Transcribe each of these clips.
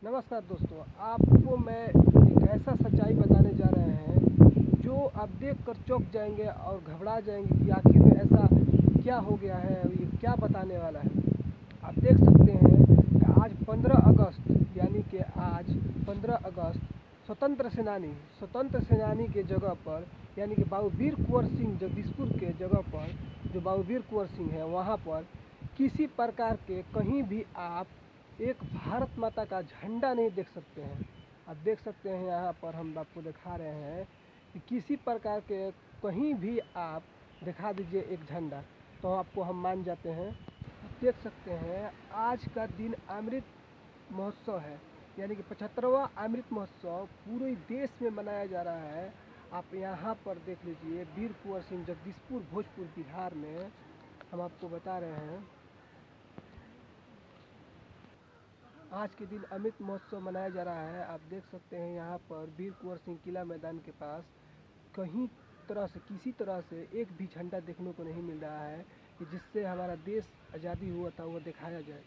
नमस्कार दोस्तों, आपको मैं एक ऐसा सच्चाई बताने जा रहे हैं जो आप देख कर चौंक जाएंगे और घबरा जाएंगे कि आखिर में ऐसा क्या हो गया है और ये क्या बताने वाला है। आप देख सकते हैं कि आज 15 अगस्त यानी कि आज 15 अगस्त स्वतंत्र सेनानी के जगह पर यानी कि बाबू वीर कुंवर सिंह जगदीशपुर के जगह पर जो बाबू वीर कुंवर सिंह है वहाँ पर किसी प्रकार के कहीं भी आप एक भारत माता का झंडा नहीं देख सकते हैं। आप देख सकते हैं यहाँ पर हम आपको दिखा रहे हैं कि किसी प्रकार के कहीं भी आप दिखा दीजिए एक झंडा तो आपको हम मान जाते हैं। आप देख सकते हैं आज का दिन अमृत महोत्सव है यानी कि 75वां अमृत महोत्सव पूरे देश में मनाया जा रहा है। आप यहाँ पर देख लीजिए वीर कुंवर सिंह जगदीशपुर भोजपुर बिहार में हम आपको बता रहे हैं आज के दिन अमृत महोत्सव मनाया जा रहा है। आप देख सकते हैं यहाँ पर वीर कुंवर सिंह किला मैदान के पास कहीं तरह से किसी तरह से एक भी झंडा देखने को नहीं मिल रहा है कि जिससे हमारा देश आज़ादी हुआ था वो दिखाया जाए।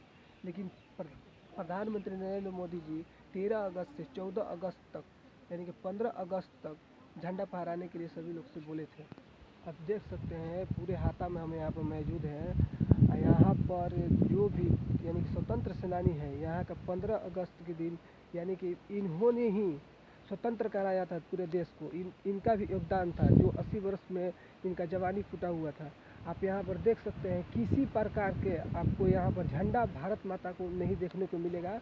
लेकिन प्रधानमंत्री नरेंद्र मोदी जी 13 अगस्त से 14 अगस्त तक यानी कि 15 अगस्त तक झंडा फहराने के लिए सभी लोग से बोले थे। आप देख सकते हैं पूरे हाथा में हम यहाँ पर मौजूद हैं। यहाँ पर जो भी यानी कि स्वतंत्र सेनानी है यहाँ का 15 अगस्त के दिन यानी कि इन्होंने ही स्वतंत्र कराया था पूरे देश को। इनका भी योगदान था जो 80 वर्ष में इनका जवानी फूटा हुआ था। आप यहाँ पर देख सकते हैं किसी प्रकार के आपको यहाँ पर झंडा भारत माता को नहीं देखने को मिलेगा।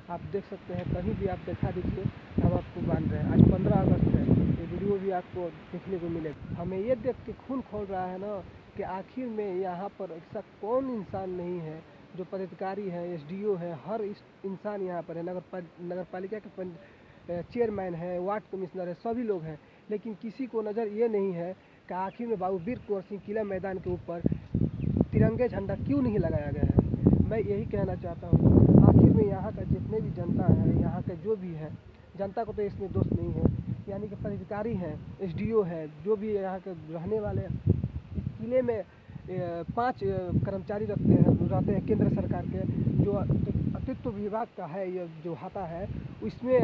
आप देख सकते हैं कहीं भी आप दिखा दीजिए हम आपको मान रहे हैं। आज 15 अगस्त है, ये वीडियो भी आपको देखने को मिलेगा। हमें ये देख के खून खौल रहा है ना कि आखिर में यहाँ पर ऐसा कौन इंसान नहीं है जो पदाधिकारी है, एसडीओ है, हर इंसान यहाँ पर है, नगर पालिका के चेयरमैन है, वार्ड कमिश्नर है, सभी लोग हैं। लेकिन किसी को नज़र ये नहीं है कि आखिर में बाबू वीर कुंवर सिंह किला मैदान के ऊपर तिरंगे झंडा क्यों नहीं लगाया गया है। मैं यही कहना चाहता हूँ आखिर में यहाँ का जितने भी जनता है, यहाँ का जो भी है, जनता को तो इसमें दोष नहीं है, यानी कि पदाधिकारी हैं, एसडीओ है, जो भी यहाँ के रहने वाले इस किले में 5 कर्मचारी रहते हैं केंद्र सरकार के। जो अतिरिक्त विभाग का है ये जो हाता है उसमें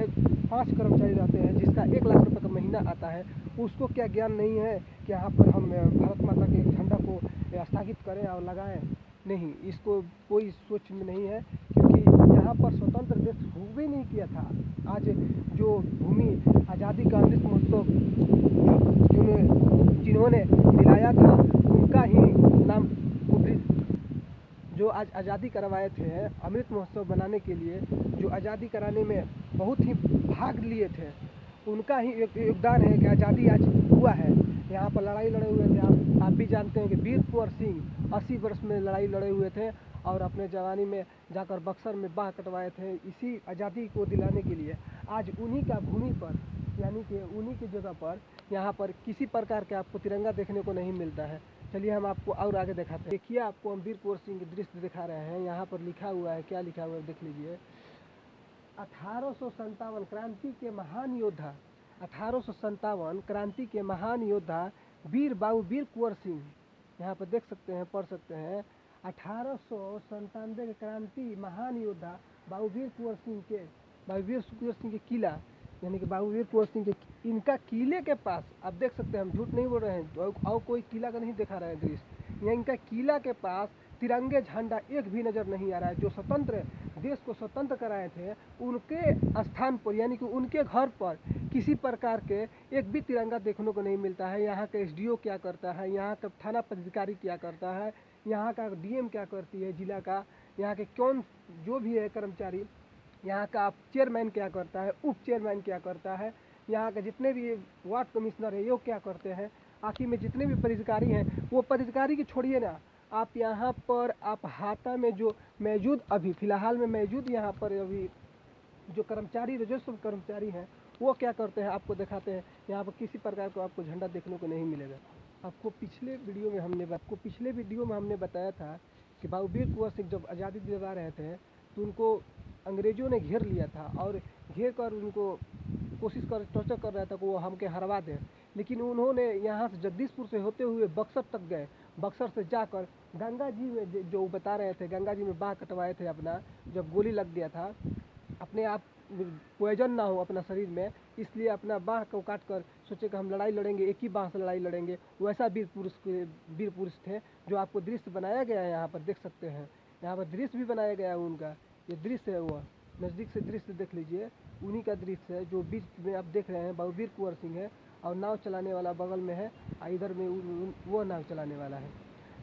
5 कर्मचारी रहते हैं जिसका 1 लाख रुपये का महीना आता है। उसको क्या ज्ञान नहीं है कि यहाँ पर हम भारत माता के झंडा को स्थापित करें और लगाएं। नहीं, इसको कोई सोच में नहीं है क्योंकि यहाँ पर स्वतंत्र देश हुए नहीं किया था। आज जो भूमि आज़ादी का अमृत महोत्सव जिन्होंने दिलाया था उनका ही नाम जो आज आज़ादी करवाए थे अमृत महोत्सव बनाने के लिए, जो आज़ादी कराने में बहुत ही भाग लिए थे, उनका ही एक योगदान है कि आज़ादी आज हुआ है। यहाँ पर लड़ाई लड़े हुए थे, आप भी जानते हैं कि वीर कुंवर सिंह 80 वर्ष में लड़ाई लड़े हुए थे और अपने जवानी में जाकर बक्सर में बाह कटवाए थे इसी आज़ादी को दिलाने के लिए। आज उन्हीं का भूमि पर यानी कि उन्हीं की जगह पर यहाँ पर किसी प्रकार के आपको तिरंगा देखने को नहीं मिलता है। चलिए हम आपको और आगे दिखाते हैं। देखिए आपको हम वीर कुंवर सिंह के दृश्य दिखा रहे हैं। यहाँ पर लिखा हुआ है, क्या लिखा हुआ है देख लीजिए। 1857 क्रांति के महान योद्धा 1857 क्रांति के महान योद्धा वीर बाबू वीर कुंवर सिंह, यहाँ पर देख सकते हैं, पढ़ सकते हैं। 1897 के क्रांति महान योद्धा बाबू वीर कुंवर सिंह के किला यानी कि बाबू वीर कुंवर सिंह के इनका किले के पास आप देख सकते हैं, हम झूठ नहीं बोल रहे हैं और कोई किला का नहीं दिखा रहे हैं दृश्य। इनका किला के पास तिरंगे झंडा एक भी नज़र नहीं आ रहा है। जो स्वतंत्र देश को स्वतंत्र कराए थे उनके स्थान पर यानी कि उनके घर पर किसी प्रकार के एक भी तिरंगा देखने को नहीं मिलता है। यहाँ का एसडीओ क्या करता है, यहाँ का थाना पदाधिकारी क्या करता है, यहाँ का डीएम क्या करती है जिला का, यहाँ के कौन जो भी है कर्मचारी, यहाँ का चेयरमैन क्या करता है, उप चेयरमैन क्या करता है, यहाँ के जितने भी वार्ड कमिश्नर है वो क्या करते हैं, आखिर में जितने भी पदाधिकारी हैं वो पदाधिकारी की छोड़िए ना, आप यहाँ पर आप हाता में जो मौजूद अभी फ़िलहाल में मौजूद यहाँ पर अभी जो कर्मचारी राजस्व कर्मचारी हैं वो क्या करते हैं आपको दिखाते हैं। यहाँ पर किसी प्रकार को आपको झंडा देखने को नहीं मिलेगा। आपको पिछले वीडियो में हमने बताया था कि बाबू वीर कुंवर सिंह जब आज़ादी दिला रहे थे तो उनको अंग्रेज़ों ने घेर लिया था और घेर कर उनको टॉर्चर कर रहा था कि वो हमके हरवा दें। लेकिन उन्होंने यहाँ से जगदीशपुर से होते हुए बक्सर तक गए। बक्सर से जाकर गंगा जी में जो बता रहे थे, गंगा जी में बाह कटवाए थे अपना, जब गोली लग गया था अपने आप पॉइजन ना हो अपना शरीर में, इसलिए अपना बाह को काट कर सोचे कि हम लड़ाई लड़ेंगे, एक ही बाह से लड़ाई लड़ेंगे। वैसा वीर पुरुष थे जो आपको दृश्य बनाया गया है यहाँ पर देख सकते हैं। यहाँ पर दृश्य भी बनाया गया है उनका, ये दृश्य है वह नज़दीक से दृश्य देख लीजिए, उन्हीं का दृश्य है जो बीच में आप देख रहे हैं वीर कुंवर सिंह है, और नाव चलाने वाला बगल में है, इधर में वो नाव चलाने वाला है।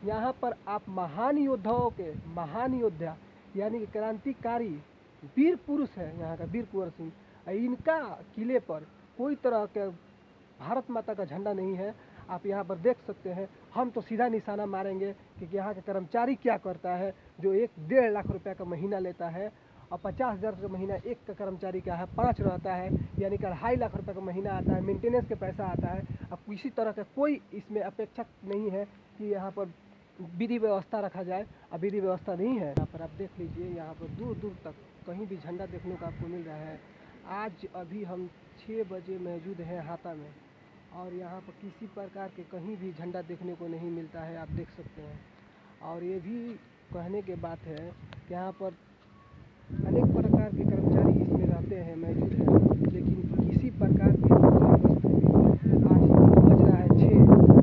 यहाँ पर आप महान योद्धाओं के महान योद्धा यानी कि क्रांतिकारी वीर पुरुष है यहाँ का वीर कुंवर सिंह। इनका किले पर कोई तरह के भारत माता का झंडा नहीं है। आप यहाँ पर देख सकते हैं। हम तो सीधा निशाना मारेंगे कि यहाँ का कर्मचारी क्या करता है, जो 1-1.5 लाख रुपया का महीना लेता है, और 50,000 का महीना एक का कर्मचारी का है, 5 रहता है, यानी कि 2.5 लाख रुपये का महीना आता है, मेंटेनेंस के पैसा आता है। अब किसी तरह का कोई इसमें अपेक्षा नहीं है कि यहाँ पर विधि व्यवस्था रखा जाए, अब विधि व्यवस्था नहीं है। यहाँ पर आप देख लीजिए, यहाँ पर दूर दूर तक कहीं भी झंडा देखने को आपको मिल रहा है। आज अभी हम 6 बजे मौजूद हैं हाता में, और यहाँ पर किसी प्रकार के कहीं भी झंडा देखने को नहीं मिलता है, आप देख सकते हैं। और ये भी कहने के बात है कि यहाँ पर अनेक प्रकार के कर्मचारी इसमें रहते हैं, मौजूद हैं, लेकिन किसी प्रकार की आज बज रहा है 6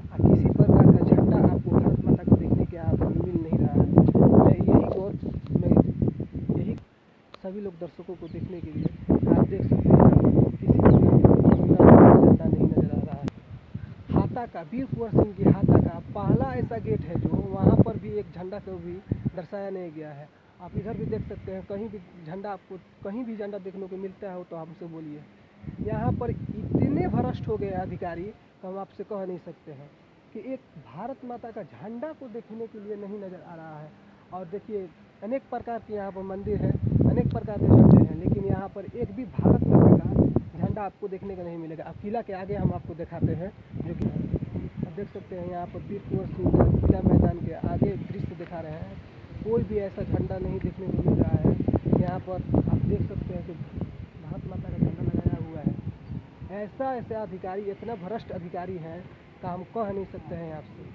और किसी प्रकार का झंडा आपको भारत माता को देखने के यहाँ पर मिल नहीं रहा है। मैं यही सभी लोग दर्शकों को देखने के लिए आप देख सकते हैं, किसी प्रकार का झंडा नहीं नजर आ रहा है। हाता का वीर कुंवर सिंह की हाता का पहला ऐसा गेट है जो वहाँ पर भी एक झंडा को भी दर्शाया नहीं गया है। आप इधर भी देख सकते हैं, कहीं भी झंडा आपको कहीं भी झंडा देखने को मिलता हो तो हमसे बोलिए। यहाँ पर इतने भ्रष्ट हो गए अधिकारी कि हम आपसे कह नहीं सकते हैं कि एक भारत माता का झंडा को देखने के लिए नहीं नज़र आ रहा है। और देखिए अनेक प्रकार के यहाँ पर मंदिर है, अनेक प्रकार के झंडे हैं, लेकिन यहाँ पर एक भी भारत माता का झंडा आपको देखने को नहीं मिलेगा। अब किला के आगे हम आपको दिखाते हैं, जो कि आप देख सकते हैं यहाँ पर वीर कुंवर सिंह का किला मैदान के आगे दृश्य दिखा रहे हैं। कोई भी ऐसा झंडा नहीं देखने को मिल रहा है। यहाँ पर आप देख सकते हैं कि भारत माता का झंडा लगाया हुआ है। ऐसा अधिकारी, इतना भ्रष्ट अधिकारी हैं कि हम कह नहीं सकते हैं आपसे।